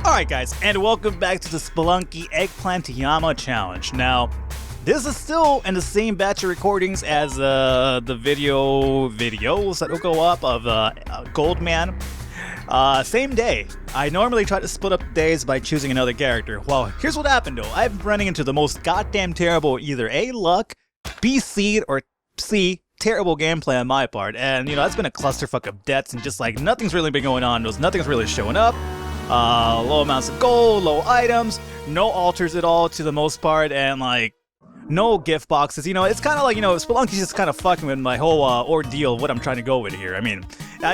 Alright guys, and welcome back to the Spelunky Eggplant Yama Challenge. Now, this is still in the same batch of recordings as the videos that will go up of Goldman. Same day. I normally try to split up the days by choosing another character. Well, here's what happened though. I've been running into the most goddamn terrible either A, luck, B, seed, or C, terrible gameplay on my part. And, you know, that's been a clusterfuck of deaths and just like nothing's really been going on. Nothing's really showing up. Low amounts of gold, low items, no altars at all to the most part, and like no gift boxes. You know, it's kind of like, you know, Spelunky's just kind of fucking with my whole ordeal of what I'm trying to go with here. I mean,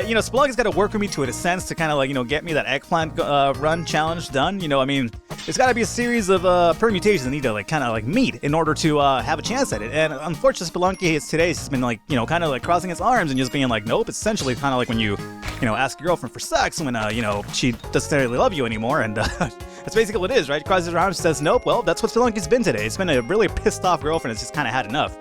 you know, Spelunky's got to work with me to a sense to kind of like, you know, get me that eggplant run challenge done. You know, I mean, there's got to be a series of permutations that need to like kind of like meet in order to have a chance at it. And unfortunately, Spelunky today has been like, you know, kind of like crossing his arms and just being like, nope. It's essentially kind of like when you know, ask your girlfriend for sex when you know, she doesn't really love you anymore, and that's basically what it is, right? He crosses her arms, says nope. Well, that's what Spelunky's been today. It's been a really pissed off girlfriend that's just kind of had enough,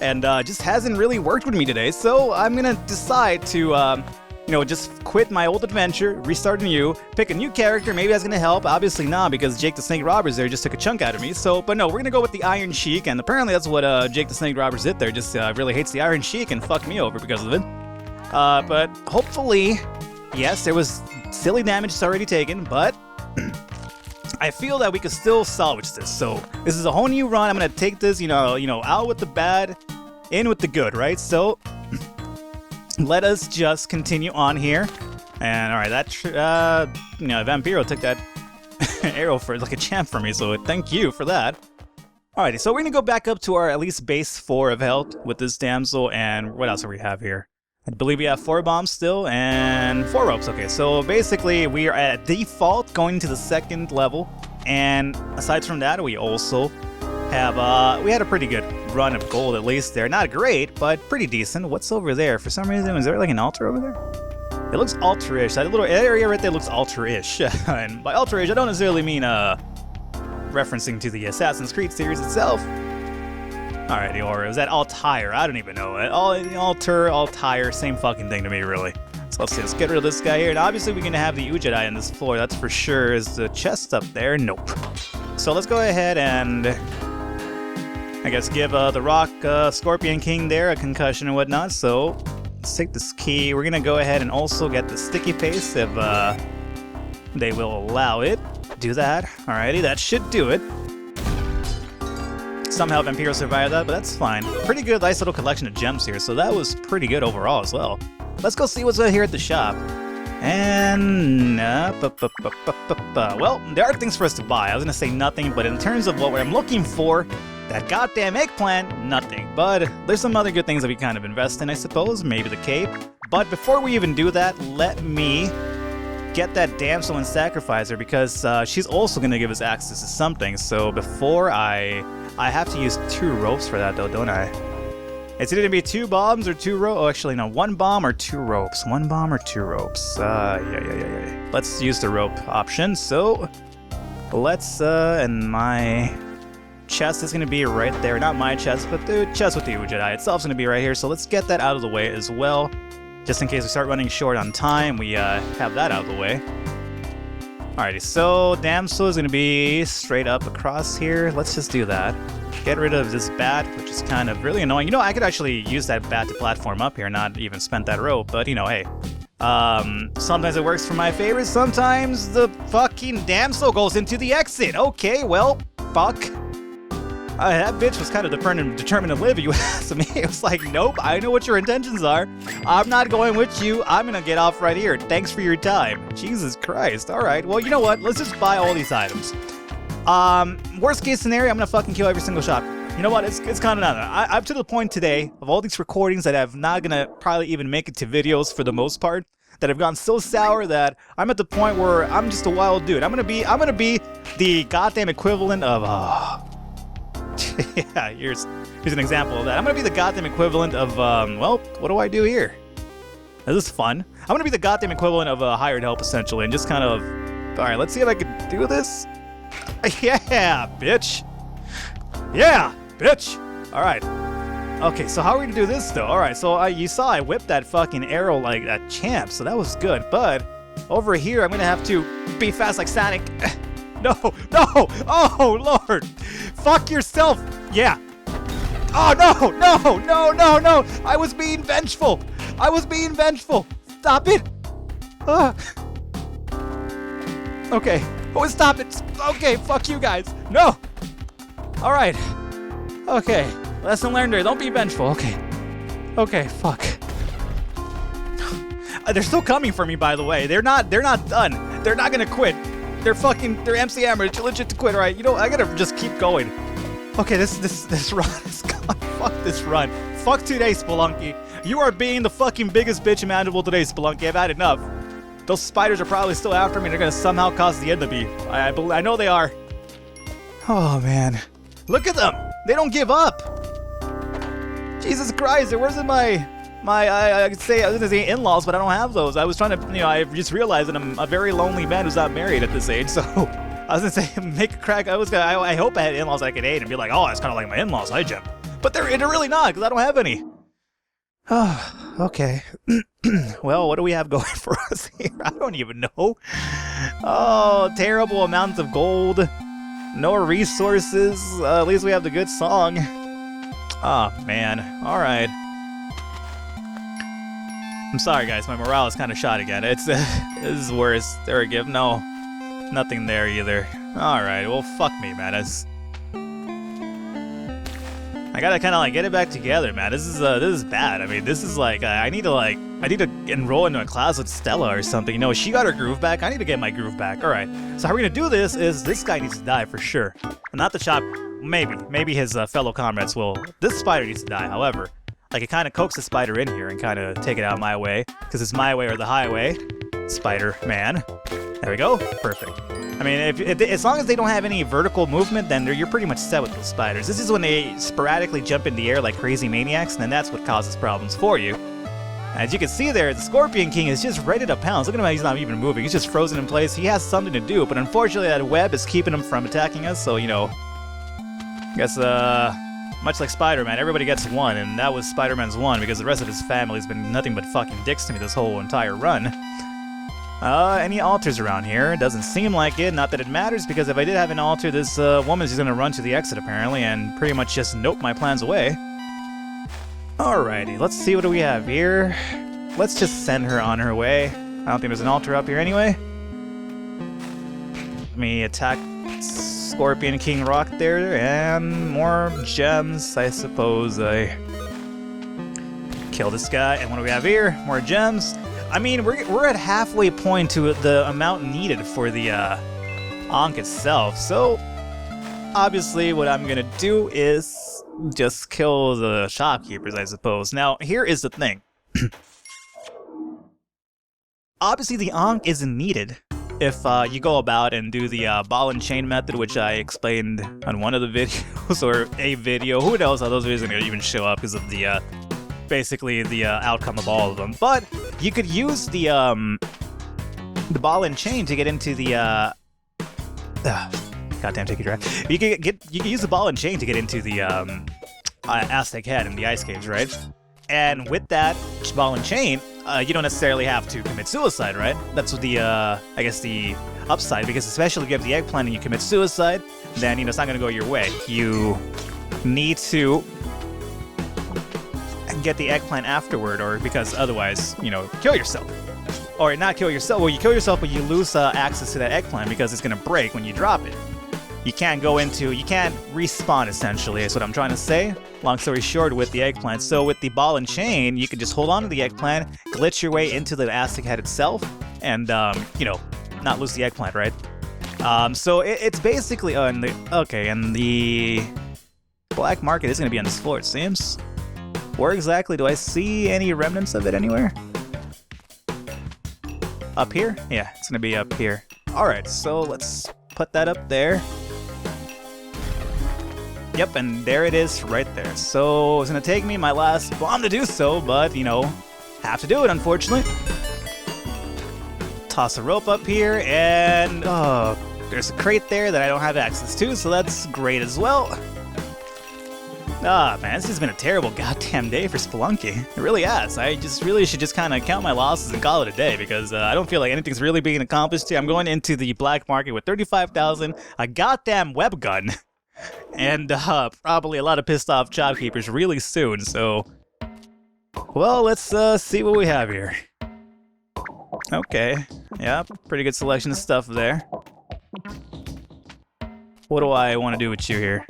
and just hasn't really worked with me today. So I'm gonna decide to you know, just quit my old adventure, restart anew, pick a new character. Maybe that's gonna help. Obviously not, because Jake the Snake Roberts there just took a chunk out of me. So, but no, we're gonna go with the Iron Sheik, and apparently that's what Jake the Snake Roberts did there. Just really hates the Iron Sheik and fucked me over because of it. But hopefully, yes, there was silly damage that's already taken, but I feel that we could still salvage this. So this is a whole new run. I'm gonna take this, you know, out with the bad, in with the good, right? So let us just continue on here. And all right, that you know, Vampiro took that arrow for like a champ for me, so thank you for that. Alrighty, so we're gonna go back up to our at least base 4 of health with this damsel, and what else do we have here? I believe we have 4 bombs still and 4 ropes. Okay, so basically we are at default going to the 2nd level, and aside from that, we also have we had a pretty good run of gold at least there. Not great, but pretty decent. What's over there? For some reason, is there like an altar over there? It looks altar-ish. That little area right there looks altar-ish. And by altar-ish, I don't necessarily mean referencing to the Assassin's Creed series itself. Alrighty, or is that Altair? I don't even know. Altar, Altair, same fucking thing to me, really. So let's get rid of this guy here. And obviously, we're gonna have the Ujedi on this floor. That's for sure. Is the chest up there? Nope. So let's go ahead and I guess give the Rock Scorpion King there a concussion and whatnot. So let's take this key. We're gonna go ahead and also get the sticky paste if they will allow it. Do that. Alrighty, that should do it. Somehow Vampiro survived that, but that's fine. Pretty good, nice little collection of gems here, so that was pretty good overall as well. Let's go see what's here at the shop. And well, there are things for us to buy. I was gonna say nothing, but in terms of what I'm looking for, that goddamn eggplant, nothing. But there's some other good things that we kind of invest in, I suppose. Maybe the cape. But before we even do that, let me get that damsel and sacrifice her, because she's also gonna give us access to something. So before I have to use 2 ropes for that though, don't I? It's either gonna be 2 bombs or 2 ropes. Oh, actually, no, 1 bomb or 2 ropes. 1 bomb or 2 ropes. Yeah. Let's use the rope option. So let's, and my chest is gonna be right there. Not my chest, but the chest with the Ujedi itself is gonna be right here. So let's get that out of the way as well. Just in case we start running short on time, we have that out of the way. Alrighty, so damsel is gonna be straight up across here. Let's just do that. Get rid of this bat, which is kind of really annoying. You know, I could actually use that bat to platform up here, not even spend that rope, but you know, hey. Sometimes it works for my favor, sometimes the fucking damsel goes into the exit. Okay, well, fuck. That bitch was kind of determined to live, you asked me. It was like, nope, I know what your intentions are. I'm not going with you. I'm gonna get off right here. Thanks for your time. Jesus Christ. Alright, well, you know what? Let's just buy all these items. Worst case scenario, I'm gonna fucking kill every single shop. You know what? It's kind of not. I'm to the point today of all these recordings that I'm not gonna probably even make it to videos for the most part, that have gone so sour that I'm at the point where I'm just a wild dude. I'm gonna be the goddamn equivalent of yeah, here's an example of that. I'm gonna be the goddamn equivalent of well, what do I do here? This is fun. I'm gonna be the goddamn equivalent of hired help essentially, and just kind of, all right, let's see if I can do this. Yeah, bitch. Yeah, bitch. All right. Okay, so how are we gonna do this though? All right, so you saw I whipped that fucking arrow like a champ, so that was good. But Over here, I'm gonna have to be fast like Sonic. No, no! Oh, Lord! Fuck yourself! Yeah. Oh, no, no, no, no, no! I was being vengeful! I was being vengeful! Stop it! Okay. Oh, stop it! Okay, fuck you guys! No! Alright. Okay. Lesson learned there. Don't be vengeful. Okay. Okay, fuck. They're still coming for me, by the way. They're not done. They're not gonna quit. They're MC Hammer. It's legit to quit, right? You know, I gotta just keep going. Okay, this run is gone. Fuck this run. Fuck today, Spelunky. You are being the fucking biggest bitch imaginable today, Spelunky. I've had enough. Those spiders are probably still after me. They're gonna somehow cause the end to be. I know they are. Oh, man. Look at them. They don't give up. Jesus Christ. Where's I could say I was gonna say in-laws, but I don't have those. I was trying to, I just realized that I'm a very lonely man who's not married at this age, so I was gonna say make a crack. I hope I had in-laws I could aid and be like, oh, it's kind of like my in-laws, hi Jim. But they're really not, because I don't have any. Oh, okay. Well, what do we have going for us here? I don't even know. Oh, terrible amounts of gold. No resources. At least we have the good song. Oh, man. All right. I'm sorry, guys. My morale is kind of shot again. This is worse. There we go. No, nothing there either. All right. Well, fuck me, man. I gotta kind of like get it back together, man. This is bad. I mean, this is like I need to enroll into a class with Stella or something. You know, she got her groove back. I need to get my groove back. All right. So how we're gonna do this is this guy needs to die for sure. Not the shop. Maybe his fellow comrades will. This spider needs to die. However. I can kind of coax the spider in here and kind of take it out my way, because it's my way or the highway. Spider-Man. There we go. Perfect. I mean, as long as they don't have any vertical movement, then you're pretty much set with those spiders. This is when they sporadically jump in the air like crazy maniacs, and then that's what causes problems for you. As you can see there, the Scorpion King is just ready to pounce. Look at him, he's not even moving. He's just frozen in place. He has something to do, but unfortunately that web is keeping him from attacking us, so, I guess, much like Spider-Man, everybody gets one, and that was Spider-Man's one, because the rest of his family's been nothing but fucking dicks to me this whole entire run. Any altars around here? Doesn't seem like it, not that it matters, because if I did have an altar, this woman's just gonna run to the exit, apparently, and pretty much just nope my plans away. Alrighty, let's see what do we have here. Let's just send her on her way. I don't think there's an altar up here anyway. Let me attack Scorpion King Rock there, and more gems, I suppose. I kill this guy, and what do we have here? More gems. I mean, we're at halfway point to the amount needed for the Ankh itself, so obviously what I'm gonna do is just kill the shopkeepers, I suppose. Now, here is the thing. Obviously the Ankh isn't needed if you go about and do the ball and chain method, which I explained on one of the videos, or a video. Who knows how those videos are going to even show up because of the, basically the outcome of all of them. But you could use the ball and chain to get into the, goddamn, take your drive. You can use the ball and chain to get into the Aztec Head and the Ice Caves, right? And with that ball and chain, you don't necessarily have to commit suicide, right? That's what the, I guess the upside, because especially if you have the eggplant and you commit suicide, then, it's not going to go your way. You need to get the eggplant afterward, or because otherwise, kill yourself. Or not kill yourself, well, you kill yourself, but you lose access to that eggplant because it's going to break when you drop it. You can't respawn, essentially, is what I'm trying to say. Long story short, with the eggplant. So with the ball and chain, you can just hold on to the eggplant, glitch your way into the Aztec Head itself, and, not lose the eggplant, right? So it's basically and the black market is going to be on this floor, it seems. Where exactly? Do I see any remnants of it anywhere? Up here? Yeah, it's going to be up here. Alright, so let's put that up there. Yep, and there it is right there. So it's going to take me my last bomb to do so, but, have to do it, unfortunately. Toss a rope up here, and there's a crate there that I don't have access to, so that's great as well. Ah, man, this has been a terrible goddamn day for Spelunky. It really has. I just really should just kind of count my losses and call it a day because I don't feel like anything's really being accomplished here. I'm going into the black market with 35,000, a goddamn web gun, and probably a lot of pissed off shopkeepers really soon. So, well, let's see what we have here. Okay, yeah, pretty good selection of stuff there. What do I want to do with you here?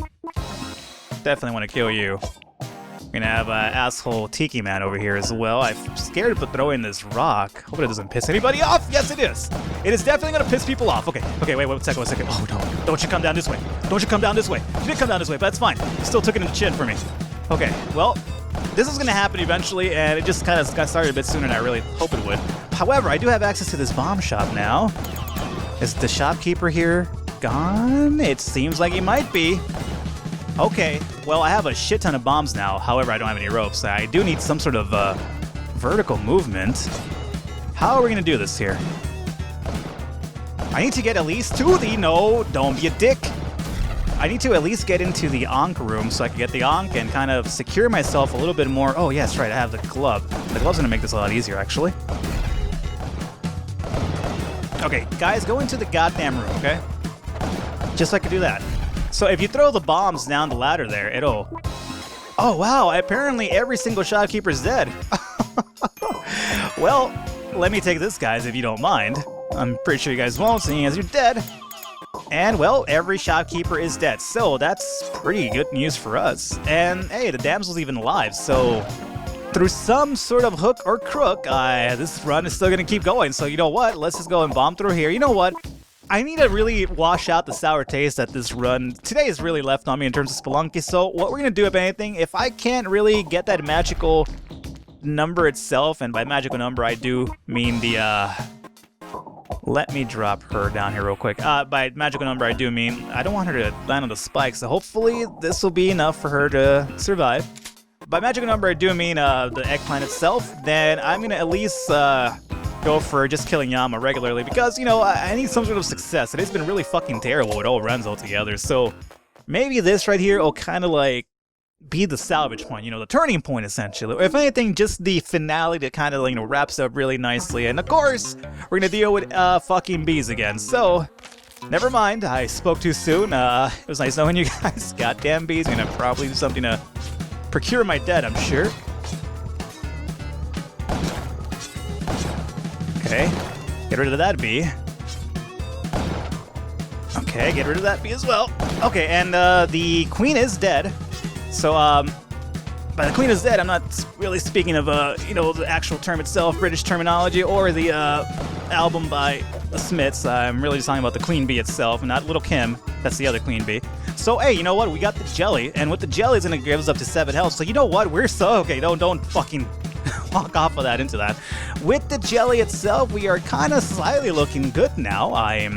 Definitely want to kill you. We're gonna have asshole Tiki Man over here as well. I'm scared to throw in this rock. Hope it doesn't piss anybody off. Yes, it is. It is definitely gonna piss people off. Okay, wait, one second. Oh, no. Don't you come down this way. Don't you come down this way. You didn't come down this way, but that's fine. You still took it in the chin for me. Okay, well, this is gonna happen eventually, and it just kind of got started a bit sooner than I really hoped it would. However, I do have access to this bomb shop now. Is the shopkeeper here gone? It seems like he might be. Okay, well, I have a shit ton of bombs now. However, I don't have any ropes. I do need some sort of vertical movement. How are we gonna do this here? I need to get at least to the... No, don't be a dick. I need to at least get into the Ankh room so I can get the Ankh and kind of secure myself a little bit more. Oh, yes, right, I have the glove. The glove's gonna make this a lot easier, actually. Okay, guys, go into the goddamn room, okay? Just so I can do that. So if you throw the bombs down the ladder there, it'll... Oh, wow, apparently every single shopkeeper's dead. Well, let me take this, guys, if you don't mind. I'm pretty sure you guys won't, seeing as you're dead. And, well, every shopkeeper is dead. So that's pretty good news for us. And, hey, the damsel's even alive, so... Through some sort of hook or crook, this run is still gonna keep going. So you know what? Let's just go and bomb through here. You know what? I need to really wash out the sour taste that this run today has really left on me in terms of Spelunky. So what we're going to do, if anything, if I can't really get that magical number itself, and by magical number I do mean the, let me drop her down here real quick. By magical number I do mean I don't want her to land on the spike, so hopefully this will be enough for her to survive. By magical number I do mean the Eggplant itself, then I'm going to at least... go for just killing Yama regularly because, you know, I need some sort of success. It has been really fucking terrible with all runs altogether, so maybe this right here will kind of like be the salvage point, you know, the turning point essentially. Or if anything, just the finale that kind of, you know, wraps up really nicely. And of course, we're gonna deal with fucking bees again. So, never mind, I spoke too soon. It was nice knowing you guys. Goddamn bees, I'm gonna probably do something to procure my dead, I'm sure. Okay, get rid of that bee. Okay, get rid of that bee as well. Okay, and the queen is dead. So, by the queen is dead, I'm not really speaking of, you know, the actual term itself, British terminology, or the album by the Smiths. I'm really just talking about the queen bee itself, not Little Kim. That's the other queen bee. So, hey, you know what? We got the jelly, and with the jelly, it's gonna give us up to 7 health. So, you know what? We're so... Okay, don't fucking... walk off of that into that. With the jelly itself, we are kind of slightly looking good now. I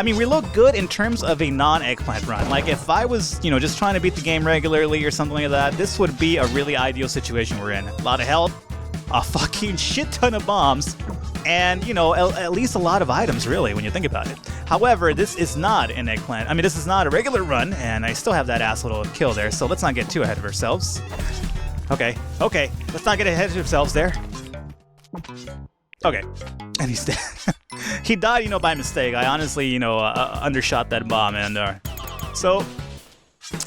mean, we look good in terms of a non-Eggplant run. Like, if I was, you know, just trying to beat the game regularly or something like that, this would be a really ideal situation we're in. A lot of health, a fucking shit ton of bombs, and, you know, at least a lot of items, really, when you think about it. However, this is not an Eggplant. I mean, this is not a regular run, and I still have that asshole to kill there, so let's not get too ahead of ourselves. Okay, let's not get ahead of ourselves there. Okay, and he's dead. He died, you know, by mistake. I honestly, you know, undershot that bomb, and so,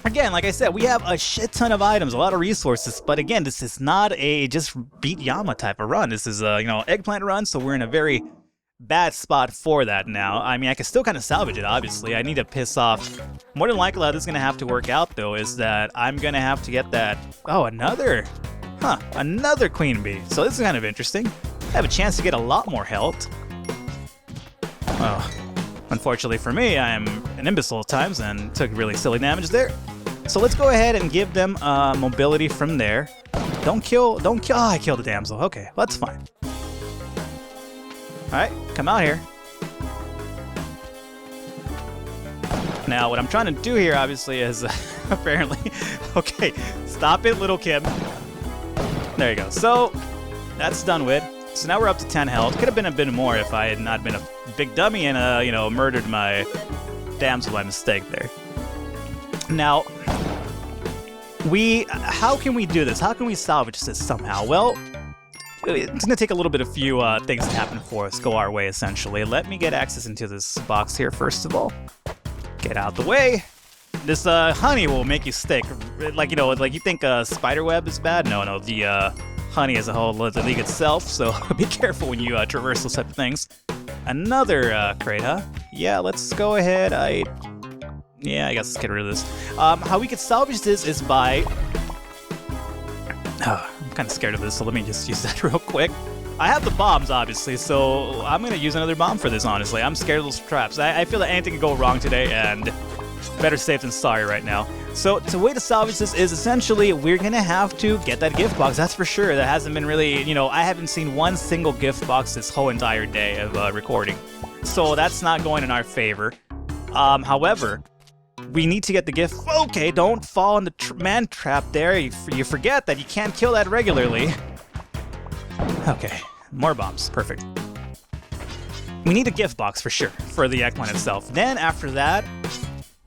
again, like I said, we have a shit ton of items, a lot of resources, but again, this is not a just beat Yama type of run. This is a, you know, Eggplant run, so we're in a very bad spot for that now. I mean, I can still kind of salvage it, obviously. I need to piss off. More than likely, how this is going to have to work out, though, is that I'm going to have to get that... Oh, another queen bee. So this is kind of interesting. I have a chance to get a lot more health. Oh, unfortunately for me, I am an imbecile at times and took really silly damage there. So let's go ahead and give them mobility from there. Don't kill... Oh, I killed the damsel. Okay, well, that's fine. Alright, come out here. Now, what I'm trying to do here, obviously, is apparently... Okay, stop it, Little Kim. There you go. So, that's done with. So now we're up to 10 health. Could have been a bit more if I had not been a big dummy and, you know, murdered my damsel by mistake there. Now, how can we do this? How can we salvage this somehow? Well, it's gonna take a little bit of few things to happen for us, go our way, essentially. Let me get access into this box here, first of all. Get out the way. This honey will make you stick. Like, you know, like you think spider web is bad? No, the honey as a whole is the league itself, so be careful when you traverse those type of things. Another crate, huh? Yeah, let's go ahead. Yeah, I guess let's get rid of this. How we could salvage this is by... I'm kind of scared of this, so let me just use that real quick. I have the bombs, obviously, so I'm going to use another bomb for this, honestly. I'm scared of those traps. I feel that anything can go wrong today, and better safe than sorry right now. So the way to salvage this is essentially we're going to have to get that gift box, that's for sure. That hasn't been really, you know, I haven't seen one single gift box this whole entire day of recording. So that's not going in our favor. However, we need to get the gift. Okay, don't fall in the man trap there. You forget that you can't kill that regularly. Okay, more bombs. Perfect. We need a gift box for sure for the Eggplant itself. Then after that,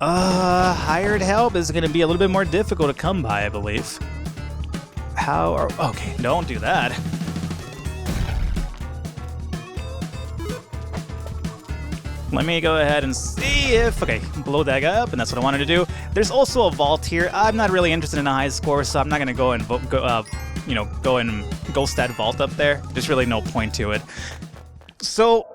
hired help is going to be a little bit more difficult to come by, I believe. Okay, don't do that. Let me go ahead and see if... Okay, blow that guy up, and that's what I wanted to do. There's also a vault here. I'm not really interested in a high score, so I'm not going to go and go and ghost that vault up there. There's really no point to it. So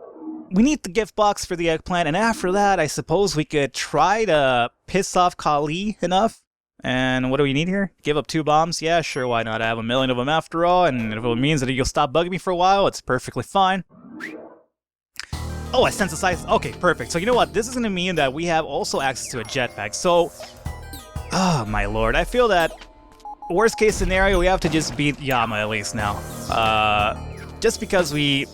we need the gift box for the Eggplant, and after that, I suppose we could try to piss off Kali enough. And what do we need here? Give up 2 bombs? Yeah, sure, why not? I have 1 million of them after all, and if it means that you'll stop bugging me for a while, it's perfectly fine. Oh, I sense a size. Okay, perfect. So you know what? This is going to mean that we have also access to a jetpack. So, oh my lord. I feel that worst case scenario, we have to just beat Yama at least now. Just because we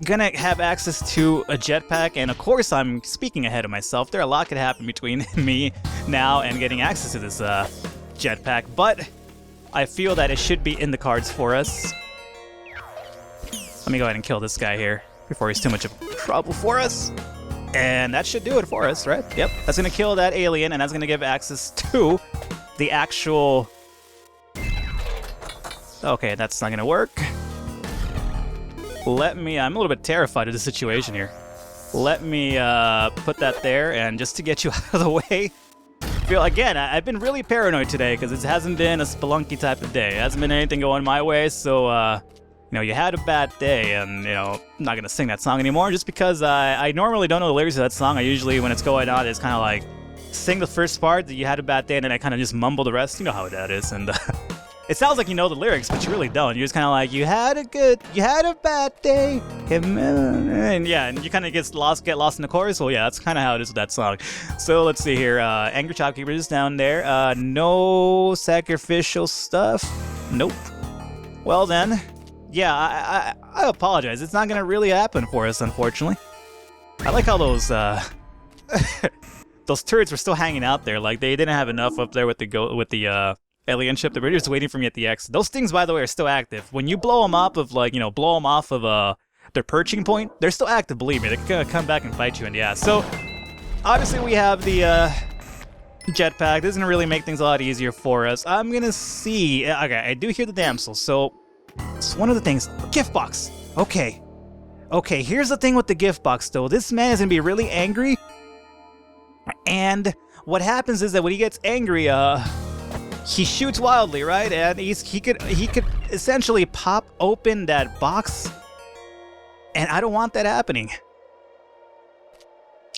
gonna have access to a jetpack, and of course I'm speaking ahead of myself. There a lot could happen between me now and getting access to this jetpack, but I feel that it should be in the cards for us. Let me go ahead and kill this guy here before he's too much of trouble for us. And that should do it for us, right? Yep, that's going to kill that alien, and that's going to give access to the actual... Okay, that's not going to work. I'm a little bit terrified of the situation here. Let me put that there, and just to get you out of the way... Again, I've been really paranoid today, because it hasn't been a Spelunky type of day. It hasn't been anything going my way, so... You know, you had a bad day, and, you know, I'm not going to sing that song anymore just because I normally don't know the lyrics of that song. I usually, when it's going on, it's kind of like sing the first part that you had a bad day, and then I kind of just mumble the rest. You know how that is. And it sounds like you know the lyrics, but you really don't. You're just kind of like, you had a bad day. And yeah, and you kind of get lost in the chorus. Well, yeah, that's kind of how it is with that song. So let's see here. Angry Shopkeeper is down there. No sacrificial stuff. Nope. Well then... Yeah, I apologize. It's not gonna really happen for us, unfortunately. I like how those those turrets were still hanging out there. Like they didn't have enough up there with the alien ship. They were just waiting for me at the X. Those things, by the way, are still active. When you blow them up of blow them off of their perching point, they're still active. Believe me, they're gonna come back and fight you in the ass. So obviously we have the jetpack. This is gonna really make things a lot easier for us. I'm gonna see. Okay, I do hear the damsel. So. It's one of the things. Gift box. Okay. Okay, here's the thing with the gift box, though. This man is going to be really angry. And what happens is that when he gets angry, he shoots wildly, right? And he could essentially pop open that box. And I don't want that happening.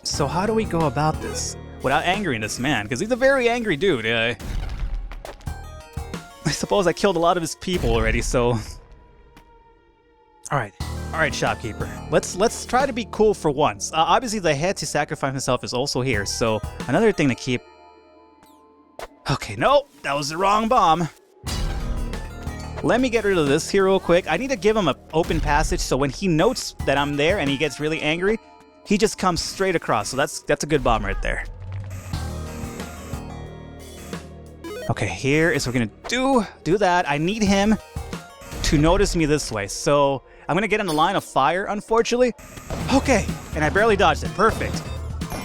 So how do we go about this without angering this man? Because he's a very angry dude. I suppose I killed a lot of his people already, so... Alright, shopkeeper. Let's try to be cool for once. Obviously, the head to sacrifice himself is also here, so another thing to keep... Okay, no, that was the wrong bomb. Let me get rid of this here real quick. I need to give him an open passage, so when he notes that I'm there and he gets really angry, he just comes straight across, so that's a good bomb right there. Okay, here is what we're gonna do that. I need him to notice me this way, so I'm gonna get in the line of fire, unfortunately. Okay, and I barely dodged it. Perfect.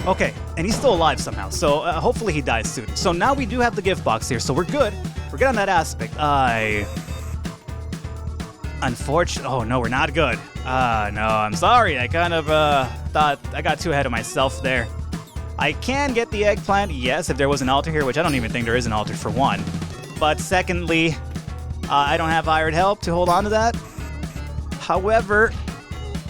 Okay, and he's still alive somehow, so hopefully he dies soon. So now we do have the gift box here, so we're good. We're good on that aspect. Unfortunately, oh no, we're not good. No, I'm sorry. I kind of thought I got too ahead of myself there. I can get the eggplant, yes, if there was an altar here, which I don't even think there is an altar for one. But secondly, I don't have hired help to hold on to that. However,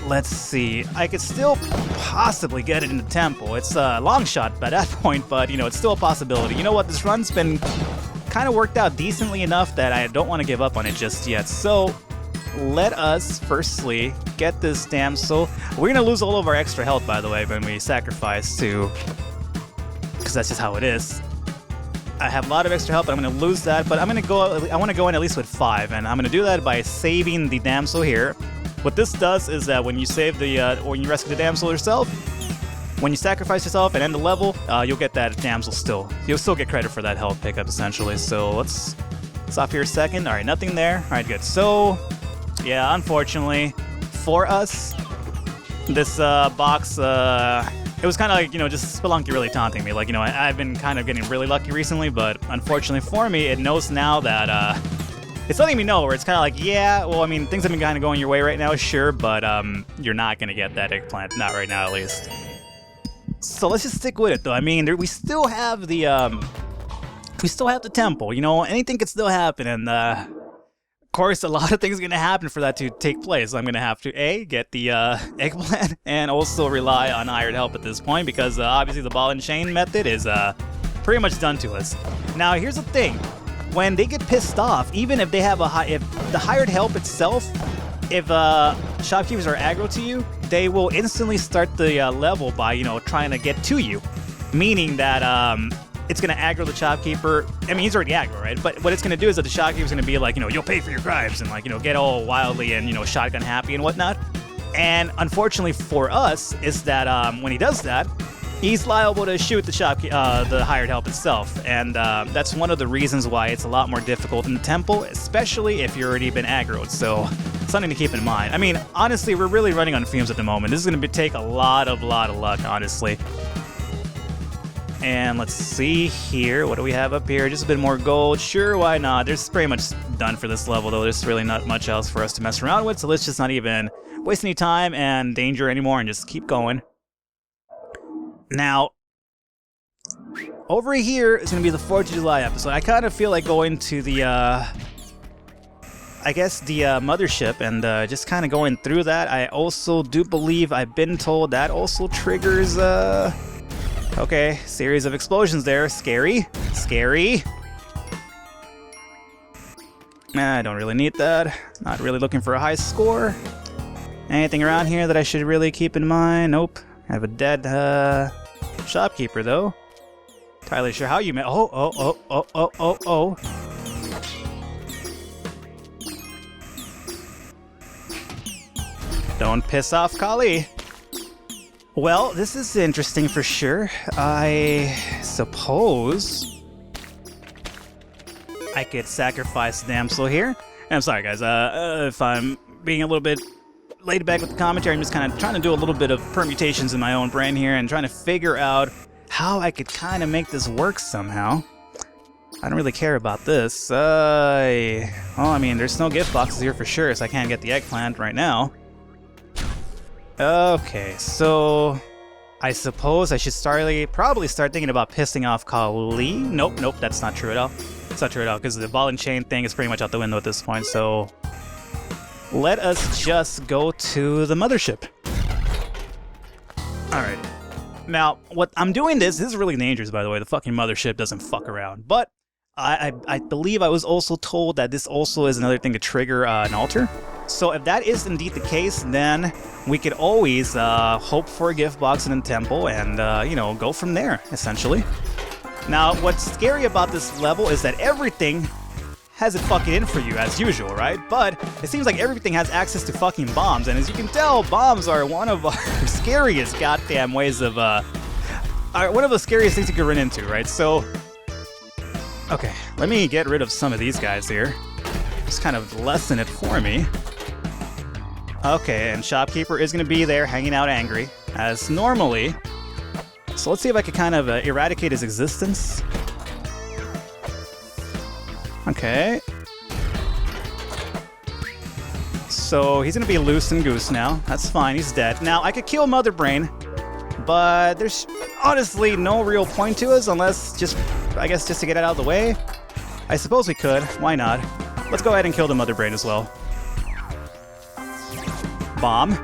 let's see. I could still possibly get it in the temple. It's a long shot by that point, but you know, it's still a possibility. You know what? This run's been kind of worked out decently enough that I don't want to give up on it just yet. So let us firstly get this damsel. We're gonna lose all of our extra health, by the way, when we sacrifice to, because that's just how it is. I have a lot of extra health, but I'm gonna lose that. But I'm gonna go. I want to go in at least with 5, and I'm gonna do that by saving the damsel here. What this does is that when you save the, or when you rescue the damsel yourself, when you sacrifice yourself and end the level, you'll get that damsel still. You'll still get credit for that health pickup essentially. So let's stop here a second. All right, nothing there. All right, good. So. Yeah, unfortunately, for us, this box, it was kind of like, you know, just Spelunky really taunting me. Like, you know, I've been kind of getting really lucky recently, but unfortunately for me, it knows now that, it's letting me know where it's kind of like, yeah, well, I mean, things have been kind of going your way right now, sure, but you're not going to get that eggplant, not right now at least. So let's just stick with it, though. I mean, we still have the temple, you know, anything could still happen, and, of course, a lot of things are going to happen for that to take place. I'm going to have to, A, get the eggplant, and also rely on hired help at this point, because obviously the ball and chain method is pretty much done to us. Now, here's the thing. When they get pissed off, even if they have if the hired help itself, if shopkeepers are aggro to you, they will instantly start the level by, you know, trying to get to you. Meaning that, it's going to aggro the shopkeeper. I mean, he's already aggro, right? But what it's going to do is that the shopkeeper's going to be like, you know, you'll pay for your crimes, and like, you know, get all wildly and, you know, shotgun happy and whatnot. And unfortunately for us is that when he does that, he's liable to shoot the hired help itself. And that's one of the reasons why it's a lot more difficult in the temple, especially if you've already been aggroed. So something to keep in mind. I mean, honestly, we're really running on fumes at the moment. This is going to take a lot of luck, honestly. And let's see here. What do we have up here? Just a bit more gold. Sure, why not? There's pretty much done for this level, though. There's really not much else for us to mess around with, so let's just not even waste any time and danger anymore and just keep going. Now, over here is going to be the 4th of July episode. I kind of feel like going to the, I guess, the mothership and just kind of going through that. I also do believe I've been told that also triggers, okay, series of explosions there. Scary. Scary. I don't really need that. Not really looking for a high score. Anything around here that I should really keep in mind? Nope. I have a dead shopkeeper, though. Entirely sure how you met. Oh. Don't piss off Kali. Well, this is interesting for sure. I suppose I could sacrifice the damsel here. And I'm sorry, guys, if I'm being a little bit laid back with the commentary, I'm just kind of trying to do a little bit of permutations in my own brain here and trying to figure out how I could kind of make this work somehow. I don't really care about this. Well, I mean, there's no gift boxes here for sure, so I can't get the eggplant right now. Okay, so I suppose I should probably start thinking about pissing off Kali. Nope, that's not true at all. It's not true at all, because the ball and chain thing is pretty much out the window at this point, so let us just go to the mothership. Alright. Now, what I'm doing this is really dangerous, by the way. The fucking mothership doesn't fuck around. But I believe I was also told that this also is another thing to trigger an altar. So if that is indeed the case, then we could always hope for a gift box in the temple and, you know, go from there, essentially. Now, what's scary about this level is that everything has it fucking in for you, as usual, right? But it seems like everything has access to fucking bombs, and as you can tell, bombs are one of our scariest goddamn ways of, one of the scariest things you could run into, right? So, okay, let me get rid of some of these guys here. Just kind of lessen it for me. Okay, and Shopkeeper is going to be there hanging out angry, as normally. So let's see if I can kind of eradicate his existence. Okay. So he's gonna be loose and goose now. That's fine, he's dead. Now, I could kill Mother Brain, but there's honestly no real point to us unless just, I guess, just to get it out of the way. I suppose we could. Why not? Let's go ahead and kill the Mother Brain as well. Bomb.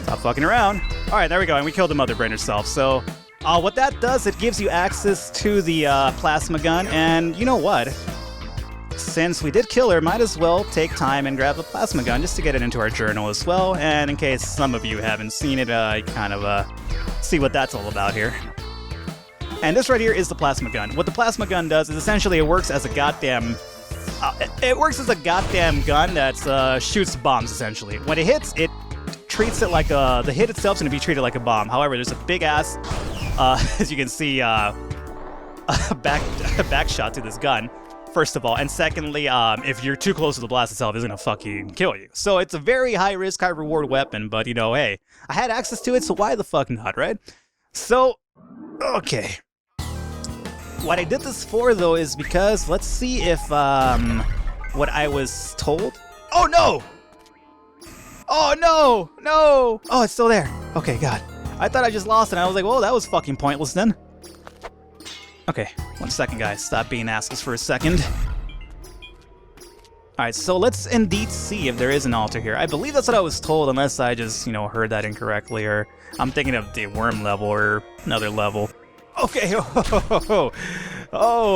Stop fucking around. Alright, there we go, and we killed the Mother Brain herself. So, what that does, it gives you access to the plasma gun, and you know what? Since we did kill her, might as well take time and grab the plasma gun just to get it into our journal as well, and in case some of you haven't seen it, kind of see what that's all about here. And this right here is the plasma gun. What the plasma gun does is essentially it works as a goddamn... it works as a goddamn gun that shoots bombs, essentially. When it hits, it treats it like a... The hit itself is going to be treated like a bomb. However, there's a big-ass, as you can see, back shot to this gun, first of all. And secondly, if you're too close to the blast itself, it's going to fucking kill you. So it's a very high-risk, high-reward weapon, but, you know, hey, I had access to it, so why the fuck not, right? So, okay. What I did this for, though, is because, let's see if, what I was told... Oh, no! Oh, no! No! Oh, it's still there. Okay, God. I thought I just lost it, and I was like, well, that was fucking pointless then. Okay, 1 second, guys. Stop being assholes for a second. Alright, so let's indeed see if there is an altar here. I believe that's what I was told, unless I just, you know, heard that incorrectly, or I'm thinking of the worm level or another level. Okay, oh,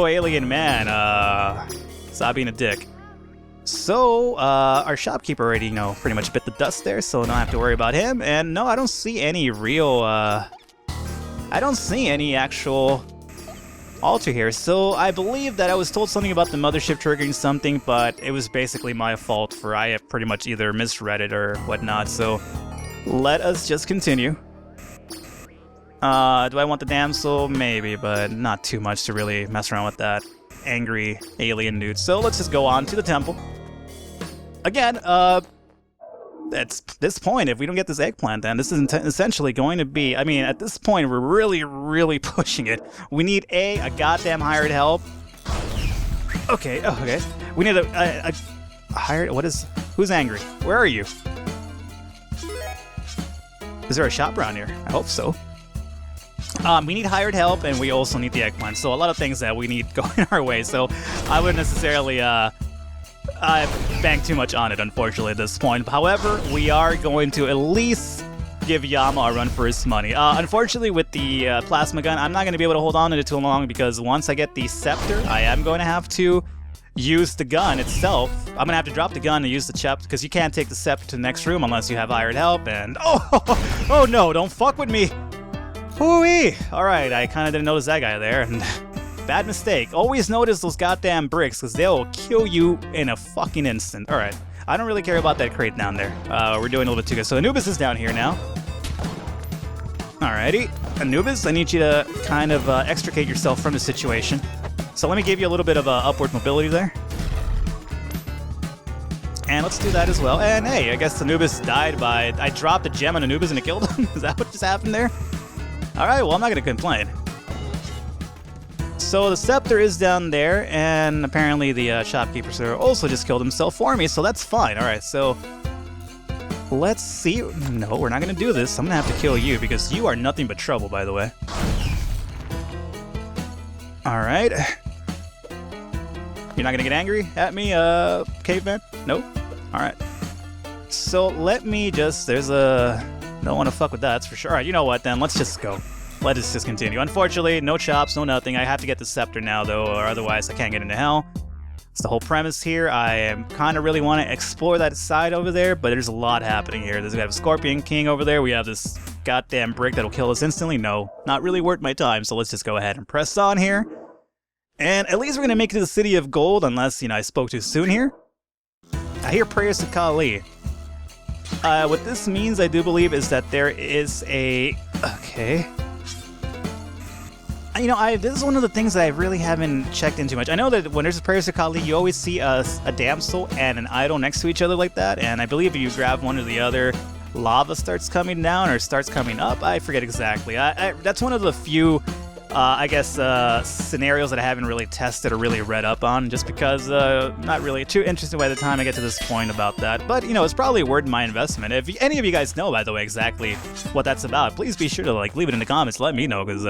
alien man, stop being a dick. So, our shopkeeper already, you know, pretty much bit the dust there, so don't have to worry about him. And no, I don't see any real, I don't see any actual altar here. So, I believe that I was told something about the mothership triggering something, but it was basically my fault for I have pretty much either misread it or whatnot, so let us just continue. Do I want the damsel? Maybe, but not too much to really mess around with that angry alien dude. So let's just go on to the temple. Again, at this point, if we don't get this eggplant, then this is essentially going to be... I mean, at this point, we're really, really pushing it. We need a goddamn hired help. Okay, okay. We need a hired... What is... Who's angry? Where are you? Is there a shop around here? I hope so. We need hired help, and we also need the eggplant. So a lot of things that we need going our way. So I wouldn't necessarily bank too much on it, unfortunately, at this point. However, we are going to at least give Yama a run for his money. Unfortunately, with the plasma gun, I'm not going to be able to hold on to it too long because once I get the scepter, I am going to have to use the gun itself. I'm going to have to drop the gun and use the scepter because you can't take the scepter to the next room unless you have hired help. And oh no, don't fuck with me. Hoo-wee! Alright, I kind of didn't notice that guy there, and bad mistake. Always notice those goddamn bricks, because they'll kill you in a fucking instant. Alright, I don't really care about that crate down there. We're doing a little bit too good. So Anubis is down here now. Alrighty. Anubis, I need you to kind of extricate yourself from the situation. So let me give you a little bit of upward mobility there. And let's do that as well. And hey, I guess Anubis died by... I dropped a gem on Anubis and it killed him? Is that what just happened there? Alright, well, I'm not going to complain. So the scepter is down there, and apparently the shopkeeper sir also just killed himself for me, so that's fine. Alright, so let's see. No, we're not going to do this. I'm going to have to kill you, because you are nothing but trouble, by the way. Alright. You're not going to get angry at me, caveman? Nope. Alright. So let me just... There's a... Don't want to fuck with that, that's for sure. Alright, you know what then? Let's just go. Let us just continue. Unfortunately, no chops, no nothing. I have to get the scepter now, though, or otherwise I can't get into hell. It's the whole premise here. I am kind of really want to explore that side over there, but there's a lot happening here. We have a Scorpion King over there. We have this goddamn brick that'll kill us instantly. No, not really worth my time, so let's just go ahead and press on here. And at least we're going to make it to the City of Gold, unless, you know, I spoke too soon here. I hear prayers to Kali. What this means, I do believe, is that there is a... Okay. You know, this is one of the things that I really haven't checked into much. I know that when there's a prayers to Kali, you always see a damsel and an idol next to each other like that, and I believe if you grab one or the other, lava starts coming down or starts coming up. I forget exactly. That's one of the few, I guess, scenarios that I haven't really tested or really read up on, just because not really too interested by the time I get to this point about that. But, you know, it's probably worth my investment. If any of you guys know, by the way, exactly what that's about, please be sure to, like, leave it in the comments. Let me know, because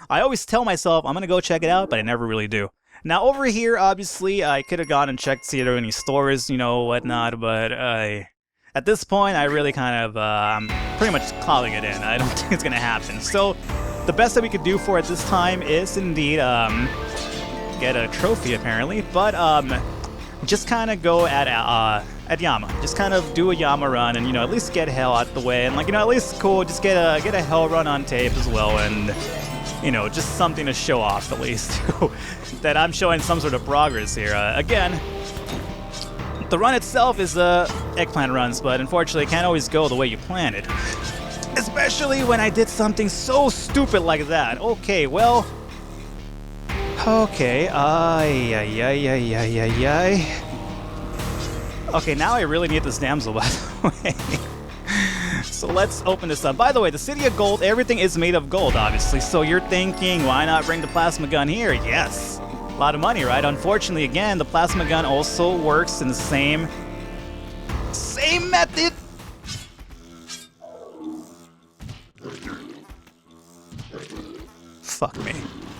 I always tell myself I'm going to go check it out, but I never really do. Now, over here, obviously, I could have gone and checked to see if there were any stores, you know, whatnot, but at this point, I really kind of, I'm pretty much calling it in. I don't think it's going to happen. So, the best that we could do for it this time is indeed get a trophy, apparently, but just kind of go at Yama. Just kind of do a Yama run and, you know, at least get Hell out the way. And, like, you know, at least cool, just get a Hell run on tape as well, and, you know, just something to show off, at least, that I'm showing some sort of progress here. Again, the run itself is Eggplant runs, but unfortunately it can't always go the way you plan it. Especially when I did something so stupid like that. Okay, well... Okay, Okay, now I really need this damsel, by the way. So let's open this up. By the way, the City of Gold, everything is made of gold, obviously. So you're thinking, why not bring the plasma gun here? Yes. A lot of money, right? Unfortunately, again, the plasma gun also works in the same method. Fuck me.